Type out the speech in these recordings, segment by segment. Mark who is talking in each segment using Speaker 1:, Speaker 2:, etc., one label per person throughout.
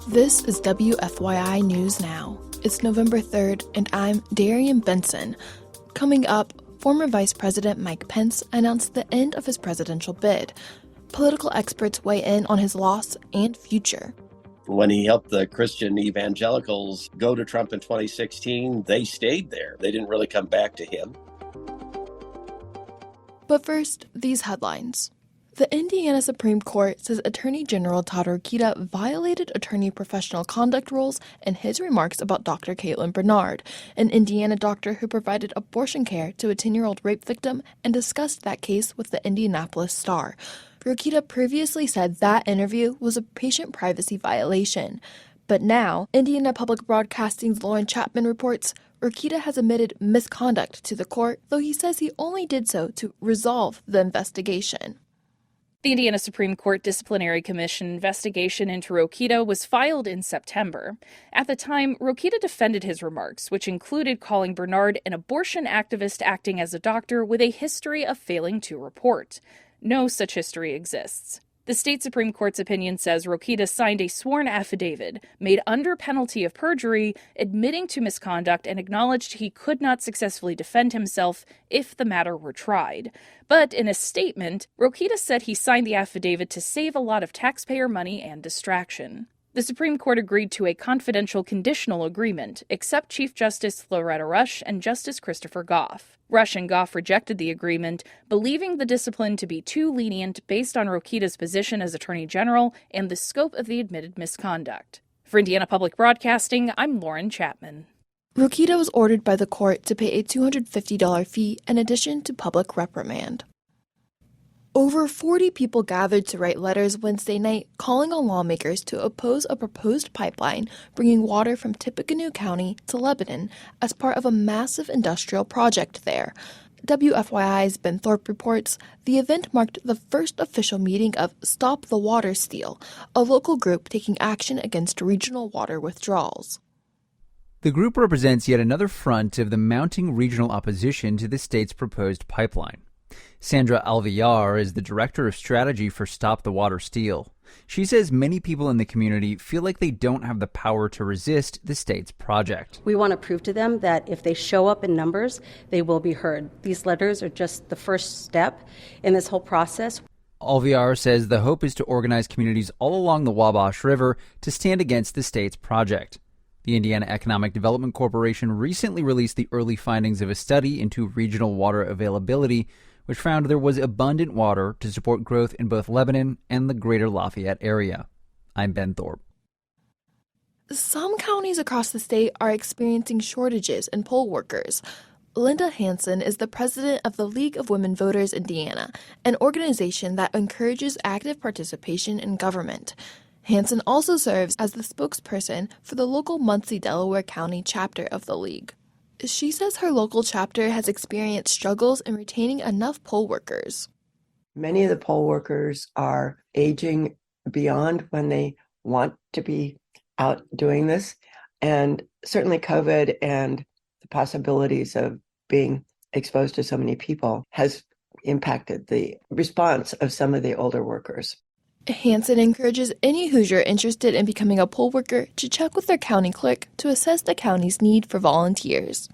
Speaker 1: This is WFYI News Now. It's November 3rd, and I'm Darian Benson. Coming up, former Vice President Mike Pence announced the end of his presidential bid. Political experts weigh in on his loss and future.
Speaker 2: When he helped the Christian evangelicals go to Trump in 2016, they stayed there. They didn't really come back to him.
Speaker 1: But first, these headlines. The Indiana Supreme Court says Attorney General Todd Rokita violated attorney professional conduct rules in his remarks about Dr. Caitlin Bernard, an Indiana doctor who provided abortion care to a 10-year-old rape victim and discussed that case with the Indianapolis Star. Rokita previously said that interview was a patient privacy violation. But now, Indiana Public Broadcasting's Lauren Chapman reports Rokita has admitted misconduct to the court, though he says he only did so to resolve the investigation.
Speaker 3: The Indiana Supreme Court Disciplinary Commission investigation into Rokita was filed in September. At the time, Rokita defended his remarks, which included calling Bernard an abortion activist acting as a doctor with a history of failing to report. No such history exists. The state Supreme Court's opinion says Rokita signed a sworn affidavit made under penalty of perjury, admitting to misconduct and acknowledged he could not successfully defend himself if the matter were tried. But in a statement, Rokita said he signed the affidavit to save a lot of taxpayer money and distraction. The Supreme Court agreed to a confidential conditional agreement, except Chief Justice Loretta Rush and Justice Christopher Goff. Rush and Goff rejected the agreement, believing the discipline to be too lenient based on Rokita's position as Attorney General and the scope of the admitted misconduct. For Indiana Public Broadcasting, I'm Lauren Chapman.
Speaker 1: Rokita was ordered by the court to pay a $250 fee in addition to public reprimand. Over 40 people gathered to write letters Wednesday night calling on lawmakers to oppose a proposed pipeline bringing water from Tippecanoe County to Lebanon as part of a massive industrial project there. WFYI's Ben Thorpe reports the event marked the first official meeting of Stop the Water Steal, a local group taking action against regional water withdrawals.
Speaker 4: The group represents yet another front of the mounting regional opposition to the state's proposed pipeline. Sandra Alvillar is the director of strategy for Stop the Water Steal. She says many people in the community feel like they don't have the power to resist the state's project.
Speaker 5: We want to prove to them that if they show up in numbers, they will be heard. These letters are just the first step in this whole process.
Speaker 4: Alvillar says the hope is to organize communities all along the Wabash River to stand against the state's project. The Indiana Economic Development Corporation recently released the early findings of a study into regional water availability, which found there was abundant water to support growth in both Lebanon and the greater Lafayette area. I'm Ben Thorpe.
Speaker 1: Some counties across the state are experiencing shortages in poll workers. Linda Hansen is the president of the League of Women Voters Indiana, an organization that encourages active participation in government. Hansen also serves as the spokesperson for the local Muncie, Delaware County chapter of the League. She says her local chapter has experienced struggles in retaining enough poll workers.
Speaker 6: Many of the poll workers are aging beyond when they want to be out doing this. And certainly COVID and the possibilities of being exposed to so many people has impacted the response of some of the older workers.
Speaker 1: Hansen encourages any Hoosier interested in becoming a poll worker to check with their county clerk to assess the county's need for volunteers.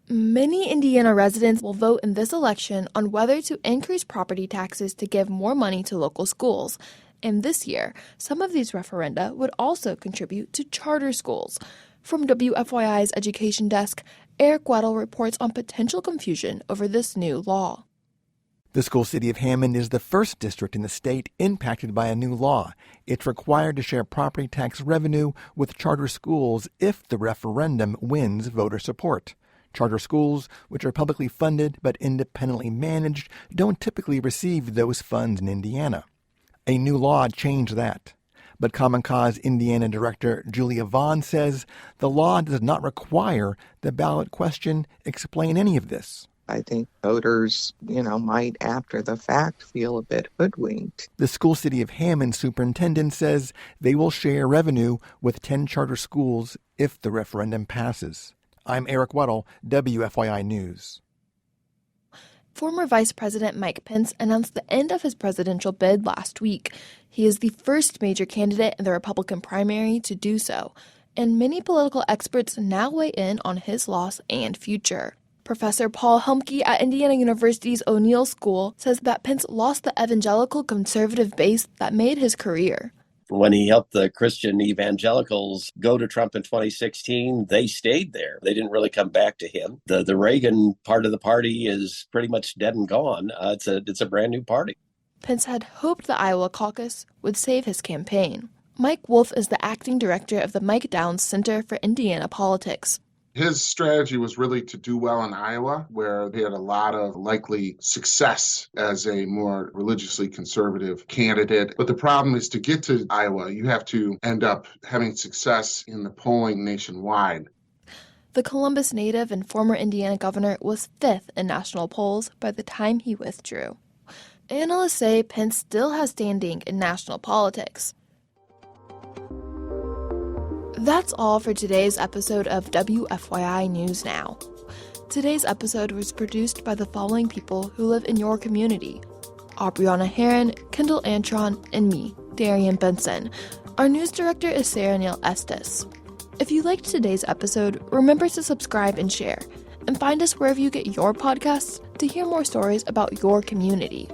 Speaker 1: Many Indiana residents will vote in this election on whether to increase property taxes to give more money to local schools. And this year, some of these referenda would also contribute to charter schools. From WFYI's Education Desk, Eric Weddle reports on potential confusion over this new law.
Speaker 7: The school city of Hammond is the first district in the state impacted by a new law. It's required to share property tax revenue with charter schools if the referendum wins voter support. Charter schools, which are publicly funded but independently managed, don't typically receive those funds in Indiana. A new law changed that. But Common Cause Indiana Director Julia Vaughn says the law does not require the ballot question explain any of this.
Speaker 8: I think voters, might after the fact feel a bit hoodwinked.
Speaker 7: The school city of Hammond superintendent says they will share revenue with 10 charter schools if the referendum passes. I'm Eric Weddle, WFYI News.
Speaker 1: Former Vice President Mike Pence announced the end of his presidential bid last week. He is the first major candidate in the Republican primary to do so, and many political experts now weigh in on his loss and future. Professor Paul Helmke at Indiana University's O'Neill School says that Pence lost the evangelical conservative base that made his career.
Speaker 2: When he helped the Christian evangelicals go to Trump in 2016, they stayed there. They didn't really come back to him. The Reagan part of the party is pretty much dead and gone. It's a brand new party.
Speaker 1: Pence had hoped the Iowa caucus would save his campaign. Mike Wolf is the acting director of the Mike Downs Center for Indiana Politics.
Speaker 9: His strategy was really to do well in Iowa, where he had a lot of likely success as a more religiously conservative candidate. But the problem is to get to Iowa, you have to end up having success in the polling nationwide.
Speaker 1: The Columbus native and former Indiana governor was fifth in national polls by the time he withdrew. Analysts say Pence still has standing in national politics. That's all for today's episode of WFYI News Now. Today's episode was produced by the following people who live in your community: Aubriana Heron, Kendall Antron, and me, Darian Benson. Our news director is Sarah Neal Estes. If you liked today's episode, remember to subscribe and share, and find us wherever you get your podcasts to hear more stories about your community.